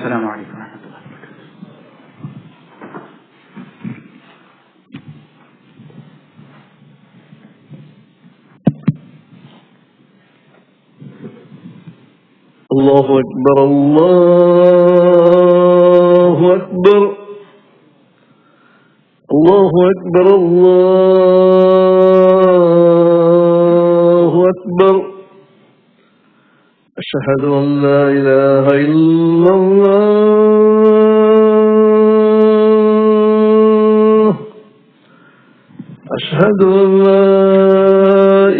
السلام عليكم ورحمة الله وبركاته. الله أكبر الله أكبر الله أكبر الله أكبر أشهد أن لا إله إلا الله أشهد أن لا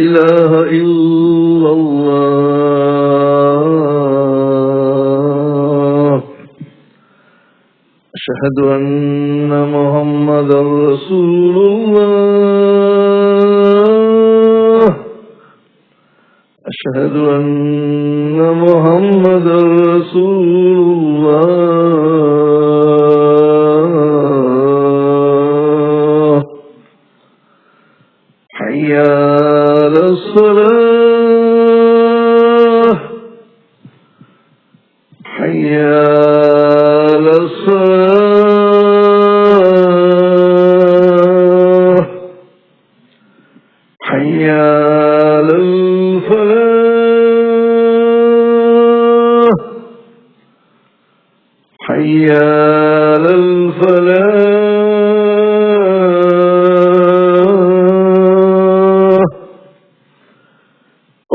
إله إلا الله أشهد أن محمدا رسول الله أشهد أن محمدا رسول الله حي على الصلاة حي على الصلاة حي على الفلاح حي على الفلاح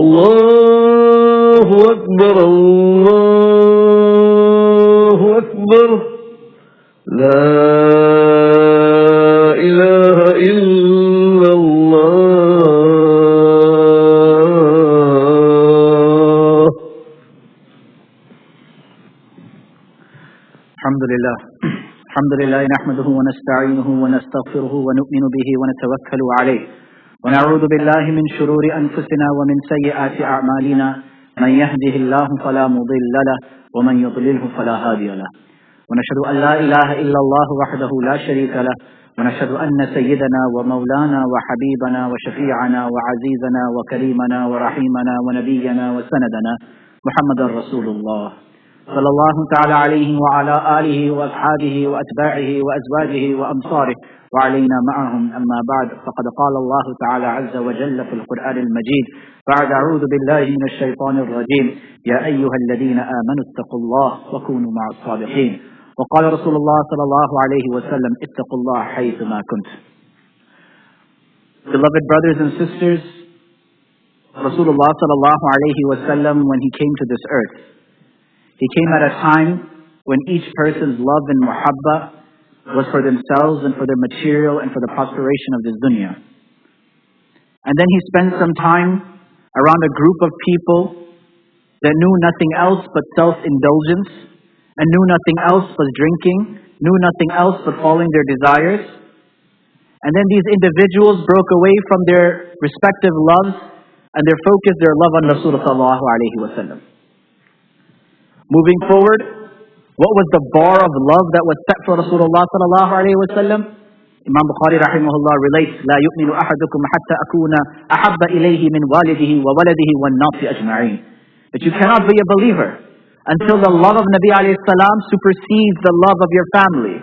الله أكبر الله أكبر لا إله إلا الله. الحمد لله نحمده ونستعينه ونستغفره ونؤمن به ونتوكل عليه ونعوذ بالله من شرور أنفسنا ومن سيئات أعمالنا من يهده الله فلا مضل له ومن يضلله فلا هادي له ونشهد أن لا إله إلا الله وحده لا شريك له ونشهد أن سيدنا ومولانا وحبيبنا وشفيعنا وعزيزنا وكريمنا ورحيمنا ونبينا وسندنا محمد رسول الله صلى الله تعالى عليه وعلى آله وأصحابه وأتباعه وأزواجه وأنصاره وعلينا معهم. أما بعد فقد قال الله تعالى عز وجل في القرآن المجيد بعد أعوذ بالله من الشيطان الرجيم يا أيها الذين آمنوا اتقوا الله وكونوا مع الصادقين وقال رسول الله صلى الله عليه وسلم اتقوا الله حيثما كنت. Beloved brothers and sisters, Rasulullah sallallahu alayhi wa sallam, when he came to this earth, he came at a time when each person's love and muhabba was for themselves and for their material and for the prosperation of this dunya. And then he spent some time around a group of people that knew nothing else but self-indulgence and knew nothing else but drinking, knew nothing else but following their desires. And then these individuals broke away from their respective loves and their focus, their love on Rasulullah sallallahu alayhi wa sallam. Moving forward, what was the bar of love that was set for Rasulullah sallallahu alayhi wa sallam? Imam Bukhari rahimahullah relates, لا يؤمن أحدكم حتى أكون أحب إليه من والده وولده والناس أجمعين. That you cannot be a believer until the love of Nabi alayhi salam supersedes the love of your family,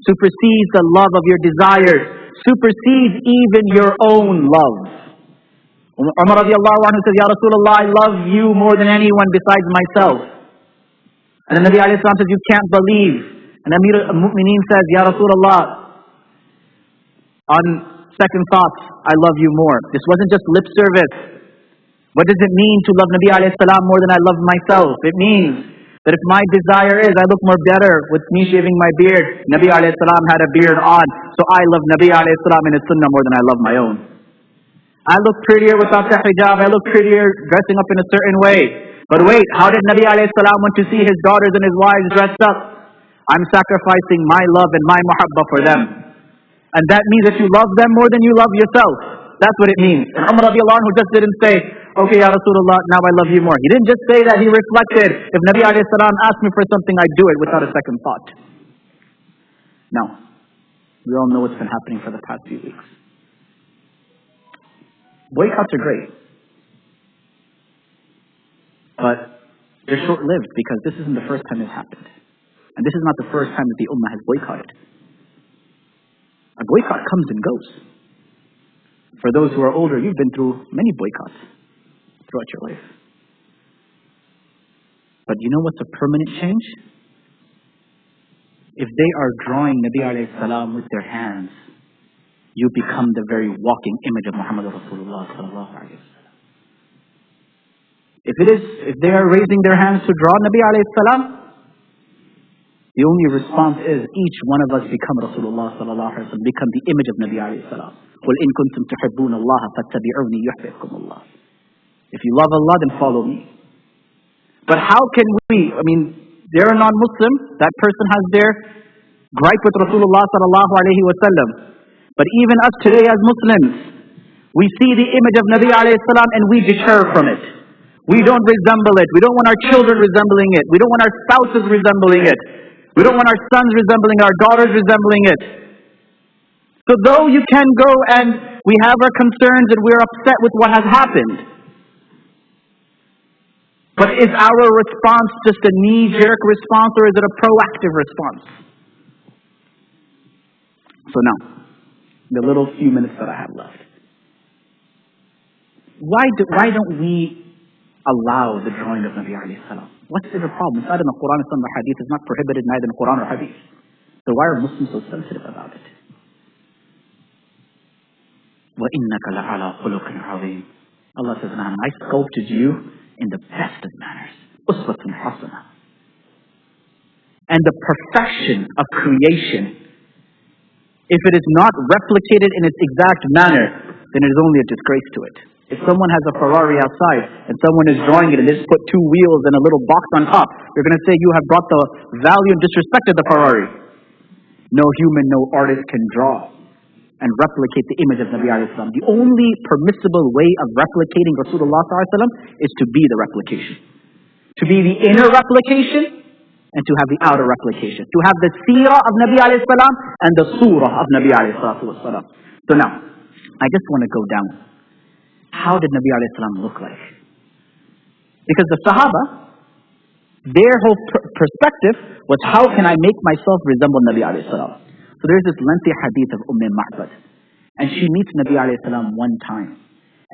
supersedes the love of your desires, supersedes even your own love. Umar radiallahu anhu says, Ya Rasulullah, I love you more than anyone besides myself. And the Nabi alayhi salam says, you can't believe. And Amir al-Mu'mineen says, Ya Rasulullah, on second thoughts, I love you more. This wasn't just lip service. What does it mean to love Nabi alayhi salam more than I love myself? It means that if my desire is I look more better with me shaving my beard, Nabi alayhi salam had a beard on, so I love Nabi alayhi salam and his sunnah more than I love my own. I look prettier without the hijab, I look prettier dressing up in a certain way. But wait, how did Nabi alayhi salam want to see his daughters and his wives dressed up? I'm sacrificing my love and my muhabba for them. And that means that you love them more than you love yourself. That's what it means. And Umar radiallahu anhu just didn't say, okay, Ya Rasulullah, now I love you more. He didn't just say that, he reflected. If Nabi alayhi salam asked me for something, I'd do it without a second thought. Now, we all know what's been happening for the past few weeks. Boycotts are great. But they're short-lived because this isn't the first time it's happened. And this is not the first time that the Ummah has boycotted. A boycott comes and goes. For those who are older, you've been through many boycotts throughout your life. But you know what's a permanent change? If they are drawing Nabi alayhi salam with their hands, you become the very walking image of Muhammad Rasulullah sallallahu alayhi wa sallam. If they are raising their hands to draw Nabi alayhi salam, the only response is each one of us become Rasulullah sallallahu alayhi wa sallam, become the image of Nabi alayhi salam. قُلْ إِن كُنْتُمْ تُحِبُّونَ اللَّهَ فَاتَّبِعُونِي يُحْبِبْكُمُ اللَّهُ. If you love Allah, then follow me. But how can we, they're a non-Muslim, that person has their gripe with Rasulullah sallallahu alayhi wa sallam. But even us today as Muslims, we see the image of Nabi alayhi salam and we deter from it. We don't resemble it. We don't want our children resembling it. We don't want our spouses resembling it. We don't want our sons resembling it, our daughters resembling it. So though you can go and we have our concerns and we're upset with what has happened, but is our response just a knee-jerk response or is it a proactive response? So now, the little few minutes that I have left. Why don't we allow the drawing of Nabi alayhi salam? What's the problem? It's not in the Quran, it's not in the Hadith. It's not prohibited neither in the Quran or Hadith. So why are Muslims so sensitive about it? وَإِنَّكَ لَعَلَىٰ خُلُقٍ عَظِيمٍ. Allah says, I sculpted you in the best of manners. أُسْوَةٌ حَسَنَةٌ. And the perfection of creation, if it is not replicated in its exact manner, then it is only a disgrace to it. If someone has a Ferrari outside and someone is drawing it and they just put two wheels and a little box on top, you're going to say you have brought the value and disrespected the Ferrari. No human, no artist can draw and replicate the image of Nabi alayhi salam. The only permissible way of replicating Rasulullah sallallahu alayhi wa sallam is to be the replication. To be the inner replication and to have the outer replication. To have the seerah of Nabi alayhi salam and the surah of Nabi alayhi salam. So now, I just want to go down. How did Nabi alayhi salam look like? Because the Sahaba, their whole perspective was, how can I make myself resemble Nabi alayhi salam? So there's this lengthy hadith of Ma'bad. And she meets Nabi alayhi salam one time.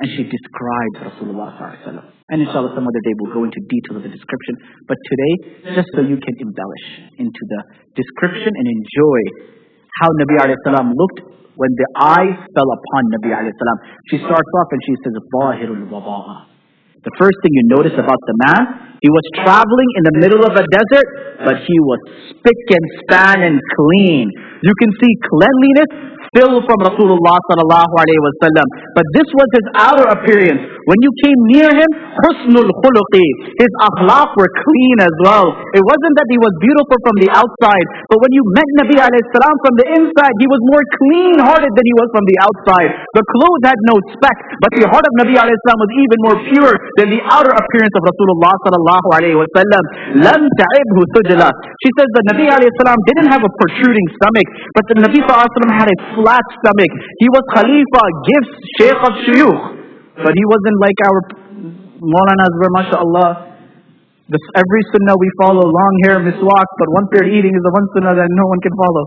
And she describes Rasulullah sallallahu alayhi wa sallam. And inshallah some other day we'll go into detail of the description. But today, just so you can embellish into the description and enjoy how Nabi alayhi salam looked when the eyes fell upon Nabi alayhi salam. She starts off and she says, Zahirul Waba'a. The first thing you notice about the man, he was traveling in the middle of a desert, but he was spick and span and clean. You can see cleanliness still from Rasulullah sallallahu alayhi wa sallam. But this was his outer appearance. When you came near him, husnul khuluqi, his akhlaq were clean as well. It wasn't that he was beautiful from the outside, but when you met Nabi alayhi salam from the inside, he was more clean-hearted than he was from the outside. The clothes had no speck, but the heart of Nabi alayhi salam was even more pure than the outer appearance of Rasulullah sallallahu alayhi wa sallam. Lam ta'ibhu sujla. She says that Nabi alayhi salam didn't have a protruding stomach, but the Nabi sallallahu alayhi wa sallam had a flat stomach. He was Khalifa, gifts, Shaykh of Shuyukh. But he wasn't like our Maulanas where, mashallah, every sunnah we follow, long hair, miswak, but once they're eating is the one sunnah that no one can follow.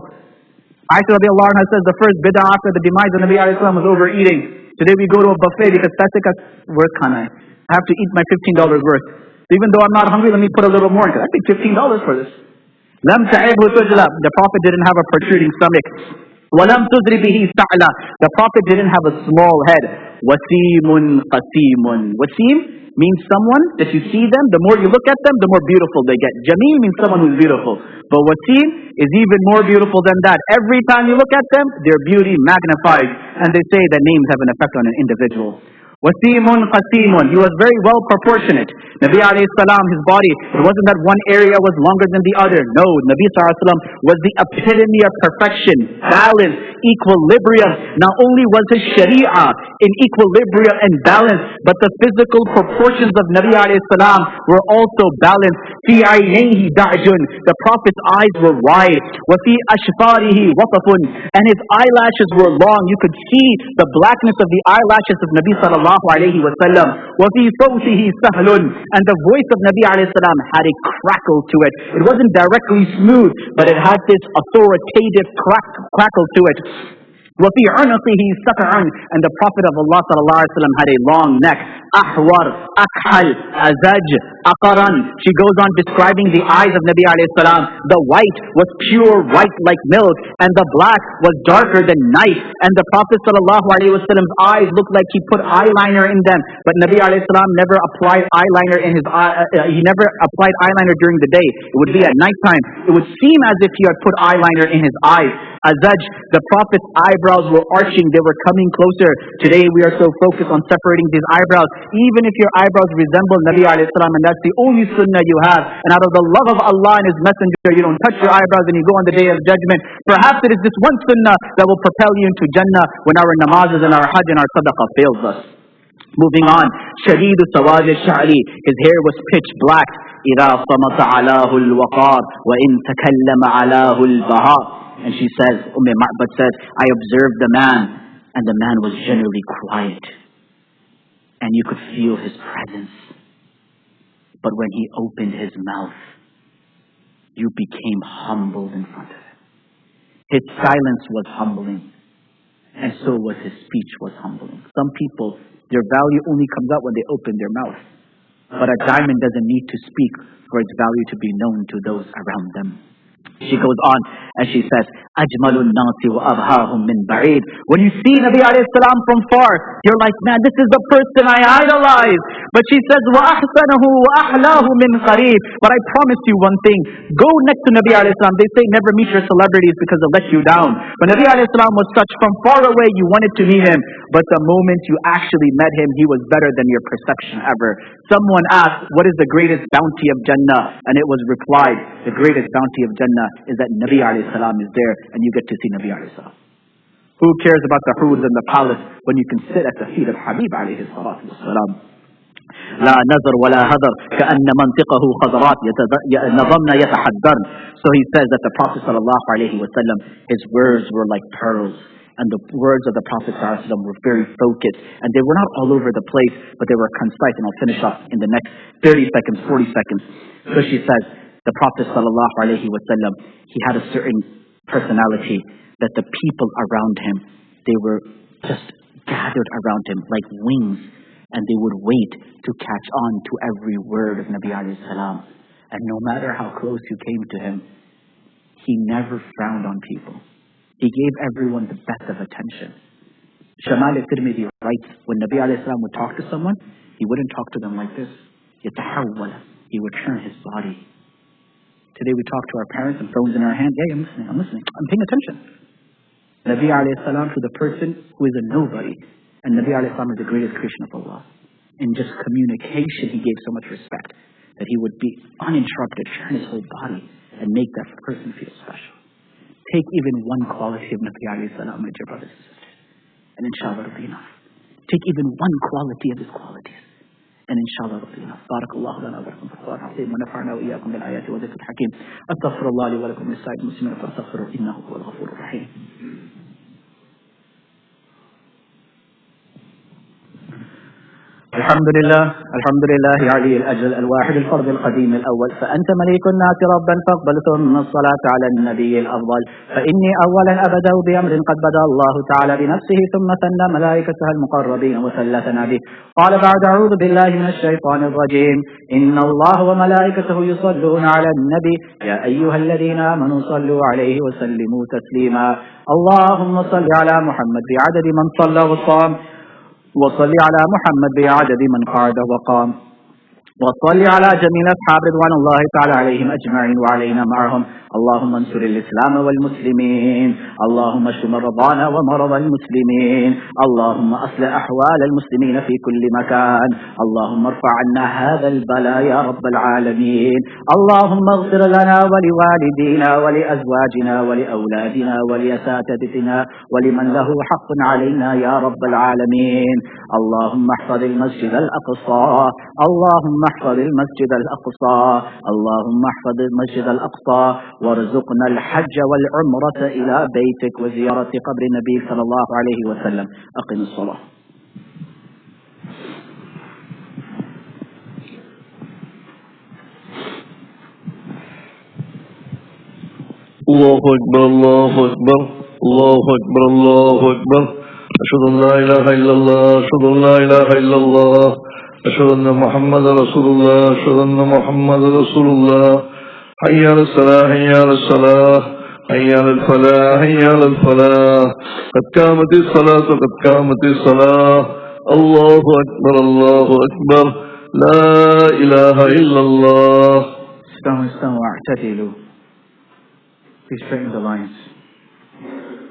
Aisha radiallahu anha says the first bid'ah after the demise of Nabi alayhi salam was overeating. Today we go to a buffet because that's like worth khana. I have to eat my $15 worth. Even though I'm not hungry, let me put a little more. Because I paid $15 for this. Lam ta'ibhu tujla. The Prophet didn't have a protruding stomach. Walam tuzri bihi sa'la. The Prophet didn't have a small head. Wasimun qasimun. Wasim means someone that you see them, the more you look at them, the more beautiful they get. Jameel means someone who's beautiful. But Wasim is even more beautiful than that. Every time you look at them, their beauty magnifies. And they say that names have an effect on an individual. Wasimun qasimun. He was very well proportionate. Nabi alayhi salam, his body, it wasn't that one area was longer than the other. No, Nabi sallallahu alayhi wa sallam was the epitome of perfection, balance, equilibrium. Not only was his sharia in equilibrium and balance, but the physical proportions of Nabi alayhi salam were also balanced. Fi aynayhi da'jun. The Prophet's eyes were wide. Wa fi ashfarihi waqafun. And his eyelashes were long. You could see the blackness of the eyelashes of Nabi sallallahu sallallahu alayhi wa sallam. وَفِي صَوْتِهِ سَهْلٌ. And the voice of Nabi alayhi salam had a crackle to it. It wasn't directly smooth, but it had this authoritative crackle to it. وَفِي عُنُقِهِ سَفْعٌ. And the Prophet of Allah sallallahu alayhi wa sallam had a long neck. أحور, أكحل, أزج, أقرن. She goes on describing the eyes of Nabi alayhi salam. The white was pure white like milk, and the black was darker than night. And the Prophet sallallahu alayhi wa sallam's eyes looked like he put eyeliner in them. But Nabi alayhi salam never applied eyeliner in his eye. He never applied eyeliner during the day. It would be at nighttime. It would seem as if he had put eyeliner in his eyes. Azaj, the Prophet's eyebrows were arching, they were coming closer. Today we are so focused on separating these eyebrows. Even if your eyebrows resemble Nabi alayhi salam, and that's the only sunnah you have, and out of the love of Allah and His Messenger, you don't touch your eyebrows and you go on the Day of Judgment. Perhaps it is this one sunnah that will propel you into Jannah when our namazes and our hajj and our sadaqah fails us. Moving on, شديد سواد الشعر. His hair was pitch black. إذا صمت علاه الوقار وإن تكلم علاه البهار. And she says, Ma'bad says, I observed the man, and the man was generally quiet. And you could feel his presence. But when he opened his mouth, you became humbled in front of him. His silence was humbling. And so was his speech was humbling. Some people, their value only comes out when they open their mouth. But a diamond doesn't need to speak for its value to be known to those around them. She goes on and she says, أَجْمَلُ النَّاسِ وَأَبْهَاهُمْ مِنْ بَعِيدٍ. When you see Nabi alayhi salam from far, you're like, man, this is the person I idolize. But she says, وَأَحْسَنَهُ وَأَحْلَاهُ مِنْ قَرِيبٍ. But I promise you one thing, go next to Nabi alayhi salam. They say never meet your celebrities because they'll let you down. But Nabi alayhi salam was such, from far away you wanted to meet him. But the moment you actually met him, he was better than your perception ever. Someone asked, what is the greatest bounty of Jannah? And it was replied, the greatest bounty of Jannah is that Nabi alayhi salam is there and you get to see Nabi alayhi salam. Who cares about the hoods and the palace when you can sit at the feet of Habib alayhi salatu wasalam? لا نظر ولا هدر كأن منطقه خضرات نظمنا يتحدرن. So he says that the Prophet sallallahu alayhi wasallam, his words were like pearls. And the words of the Prophet ﷺ were very focused. And they were not all over the place, but they were concise. And I'll finish off in the next 30 seconds, 40 seconds. So she says, the Prophet ﷺ, he had a certain personality that the people around him, they were just gathered around him like wings. And they would wait to catch on to every word of Nabi alayhi salam. And no matter how close you came to him, he never frowned on people. He gave everyone the best of attention. Shamal al-Tirmidhi writes, when Nabi alayhi salam would talk to someone, he wouldn't talk to them like this. He would turn his body. Today we talk to our parents and phones in our hand. Hey, I'm listening, I'm paying attention. Nabi alayhi salam to the person who is a nobody. And Nabi alayhi salam is the greatest creation of Allah. In just communication, he gave so much respect that he would be uninterrupted, turn his whole body and make that person feel special. Take even one quality of Nabi alayhi salam, my dear brothers and sisters, and inshallah it'll be enough. Take even one quality of his qualities, and inshallah it'll be enough. Barakallahu lana wa lakum fil Qur'an al-azim wa nafa'ana wa iyyakum bil ayati wa dhikril hakim. Astaghfirullah li wa lakum min sa'il muslimin fastaghfiruhu innahu huwal ghafurur rahim. الحمد لله علي الأجل الواحد الفرد القديم الأول فأنت مليك الناس ربا فاقبل ثم الصلاة على النبي الأفضل فإني أولا أبدأ بأمر قد بدأ الله تعالى بنفسه ثم ثنى ملائكته المقربين وثلثنا به قال بعد أعوذ بالله من الشيطان الرجيم إن الله وملائكته يصلون على النبي يا أيها الذين آمنوا صلوا عليه وسلموا تسليما اللهم صل على محمد بعدد من صلى وصام وصل على محمد بعدد من قعد وقام وصل على جميع أصحاب رضوان الله تعالى عليهم أجمعين وعلينا معهم اللهم انصر الإسلام والمسلمين اللهم اشف مرضانا ومرضى المسلمين اللهم أصلح أحوال المسلمين في كل مكان اللهم ارفع عنا هذا البلاء يا رب العالمين اللهم اغفر لنا ولوالدينا ولأزواجنا ولأولادنا ولأساتذتنا ولمن له حق علينا يا رب العالمين اللهم احفظ المسجد الأقصى اللهم احفظ المسجد الأقصى اللهم احفظ المسجد الأقصى وارزقنا الحج والعمرة إلى بيتك وزيارة قبر النبي صلى الله عليه وسلم أقم الصلاة الله أكبر الله أكبر الله أكبر الله أكبر أشهد أن لا إله إلا الله أشهد أن لا إله إلا الله أشهد أن محمد رسول الله أشهد أن محمد رسول الله حي على الصلاة حي على الصلاة حي على الفلاح حي على الفلاح قد قامت الصلاة قد قامت الصلاة الله أكبر الله أكبر لا إله إلا الله. استووا استووا اعتدلوا. Please straighten the lines.